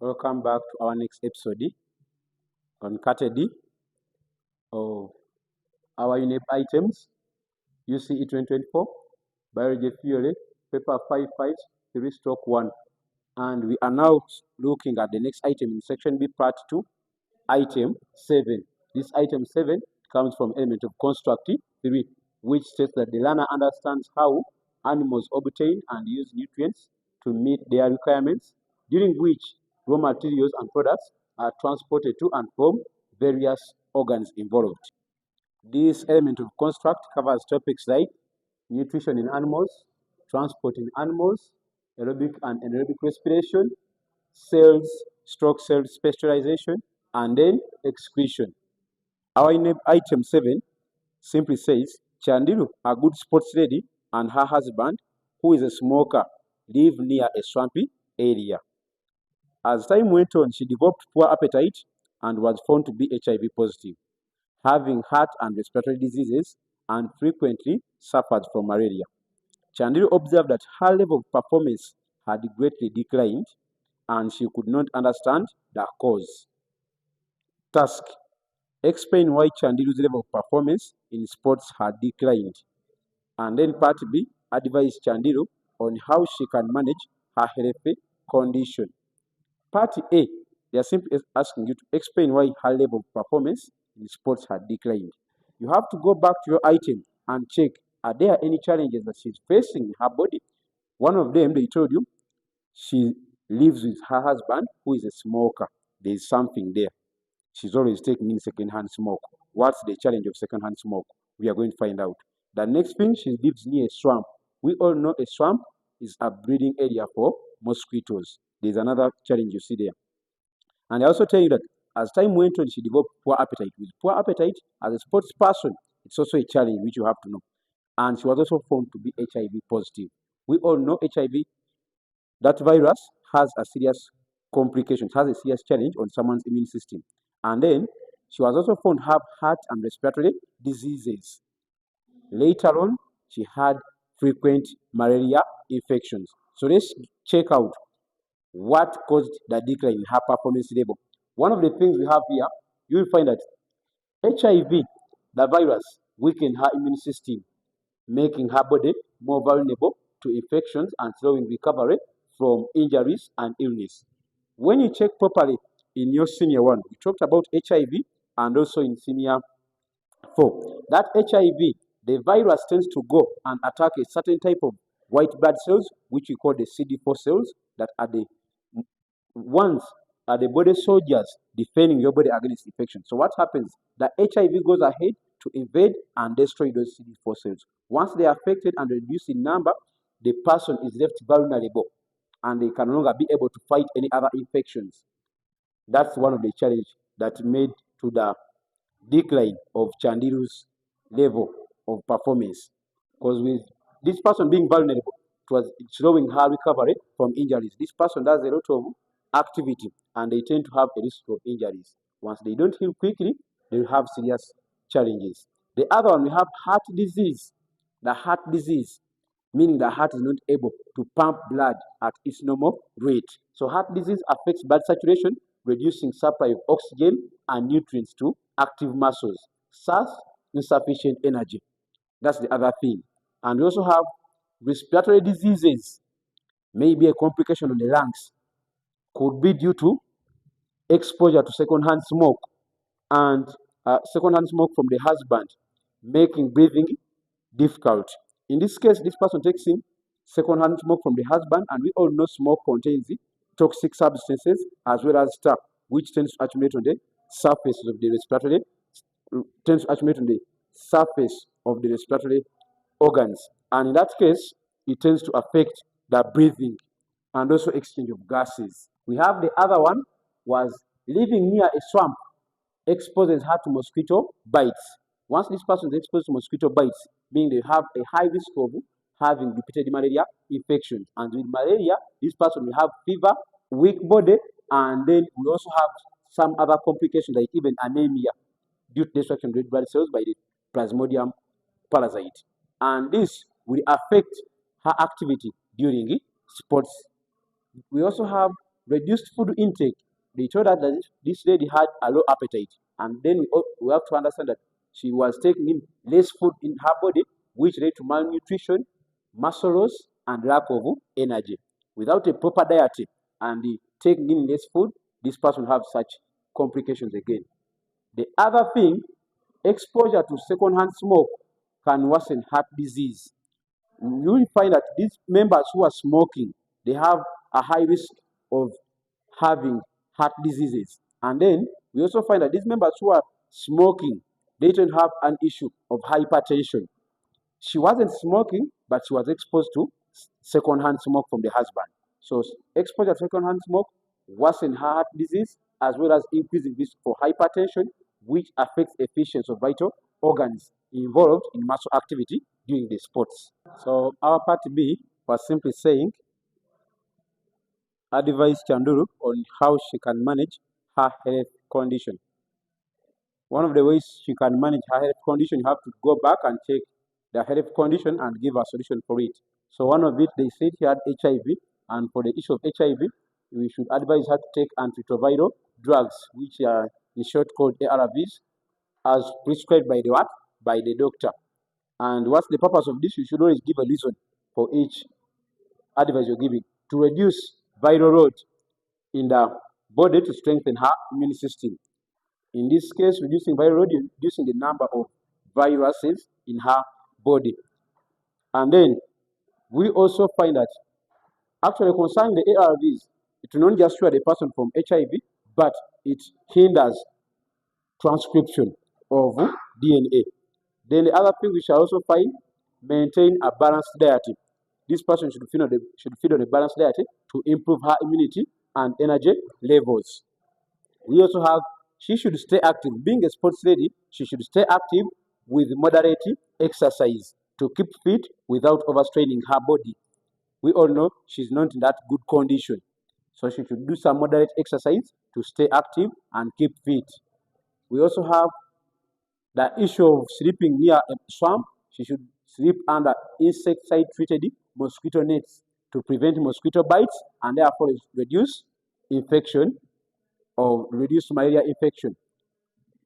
Welcome back to our next episode on CED of our UNEB items, UCE 2024, Biology Theory, paper 553/1. And we are now looking at the next item in section B, part 2, item 7. This item 7 comes from element of construct 3, which states that the learner understands how animals obtain and use nutrients to meet their requirements, during which raw materials and products are transported to and from various organs involved. This element of construct covers topics like nutrition in animals, transport in animals, aerobic and anaerobic respiration, cell specialization, and then excretion. Our item 7 simply says, Chandu, a good sports lady, and her husband, who is a smoker, live near a swampy area. As time went on, she developed poor appetite and was found to be HIV positive, having heart and respiratory diseases, and frequently suffered from malaria. Chandu observed that her level of performance had greatly declined, and she could not understand the cause. Task: explain why Chandiru's level of performance in sports had declined. And then part B, advise Chandiru on how she can manage her health condition. Part A, they are simply asking you to explain why her level of performance in sports had declined. You have to go back to your item and check, are there any challenges that she's facing in her body? One of them, they told you, she lives with her husband, who is a smoker. There is something there. She's always taking in secondhand smoke. What's the challenge of secondhand smoke? We are going to find out. The next thing, she lives near a swamp. We all know a swamp is a breeding area for mosquitoes. There's another challenge you see there. And I also tell you that as time went on, she developed poor appetite. With poor appetite, as a sports person, it's also a challenge which you have to know. And she was also found to be HIV positive. We all know HIV, that virus has a serious complication, has a serious challenge on someone's immune system. And then she was also found to have heart and respiratory diseases. Later on, she had frequent malaria infections. So let's check out what caused the decline in her performance level. One of the things we have here, you will find that HIV, the virus, weakened her immune system, making her body more vulnerable to infections and slowing recovery from injuries and illness. When you check properly in your senior 1, we talked about HIV, and also in senior 4. That HIV, the virus tends to go and attack a certain type of white blood cells, which we call the CD4 cells, that are the ones are the body soldiers defending your body against infection. So what happens? The HIV goes ahead to invade and destroy those CD4 cells. Once they are affected and reduced in number, the person is left vulnerable and they can no longer be able to fight any other infections. That's one of the challenges that made to the decline of Chandiru's level of performance. Because with this person being vulnerable, it was slowing her recovery from injuries. This person does a lot of activity and they tend to have a risk of injuries. Once they don't heal quickly, they will have serious challenges. The other one, we have heart disease. The heart disease, meaning the heart is not able to pump blood at its normal rate. So heart disease affects blood saturation, reducing supply of oxygen and nutrients to active muscles, thus insufficient energy. That's the other thing. And we also have respiratory diseases, maybe a complication on the lungs, could be due to exposure to secondhand smoke and secondhand smoke from the husband, making breathing difficult. In this case, this person takes in secondhand smoke from the husband, and we all know smoke contains toxic substances as well as stuff which tends to accumulate on the surface of the respiratory organs, and in that case, it tends to affect the breathing and also exchange of gases. We have the other one, was living near a swamp exposes her to mosquito bites. Once this person is exposed to mosquito bites, meaning they have a high risk of having repeated malaria infections. And with malaria, this person will have fever, weak body, and then we also have some other complications like even anemia due to destruction of red blood cells by the Plasmodium parasite. And this will affect her activity during sports. We also have reduced food intake. They told us that this lady had a low appetite, and then we have to understand that she was taking in less food in her body, which led to malnutrition, muscle loss, and lack of energy. Without a proper diet and taking in less food, this person will have such complications again. The other thing, exposure to secondhand smoke can worsen heart disease. You will find that these members who are smoking, they have a high risk of having heart diseases. And then we also find that these members who are smoking, they don't have an issue of hypertension. She wasn't smoking, but she was exposed to secondhand smoke from the husband. So exposure to secondhand smoke worsen her heart disease as well as increasing risk for hypertension, which affects efficiency of vital organs involved in muscle activity during the sports. So our part B was simply saying, advise Chandu on how she can manage her health condition. One of the ways she can manage her health condition, you have to go back and check the health condition and give a solution for it. So one of it, they said she had HIV, and for the issue of HIV, we should advise her to take antiretroviral drugs, which are in short called ARVs, as prescribed by the what? By the doctor. And what's the purpose of this? You should always give a reason for each advice you're giving to reduce viral load in the body to strengthen her immune system. In this case, reducing viral load, reducing the number of viruses in her body. And then we also find that actually concerning the ARVs, it will not just cure the person from HIV, but it hinders transcription of DNA. Then the other thing we shall also find, maintain a balanced diet. This person should feed on a balanced diet to improve her immunity and energy levels. We also have, she should stay active. Being a sports lady, she should stay active with moderate exercise to keep fit without overstraining her body. We all know she's not in that good condition. So she should do some moderate exercise to stay active and keep fit. We also have the issue of sleeping near a swamp. She should sleep under insecticide treated mosquito nets to prevent mosquito bites and therefore reduce infection or reduce malaria infection.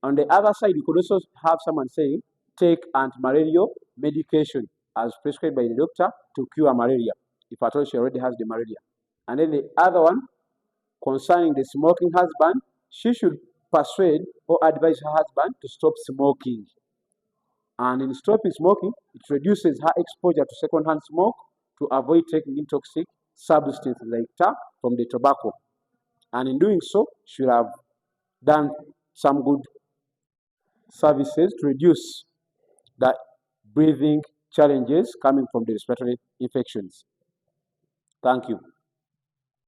On the other side, you could also have someone saying, take anti-malarial medication as prescribed by the doctor to cure malaria, if at all she already has the malaria. And then the other one, concerning the smoking husband, she should persuade or advise her husband to stop smoking. And in stopping smoking, it reduces her exposure to secondhand smoke to avoid taking in toxic substances like tar from the tobacco. And in doing so, she will have done some good services to reduce the breathing challenges coming from the respiratory infections. Thank you.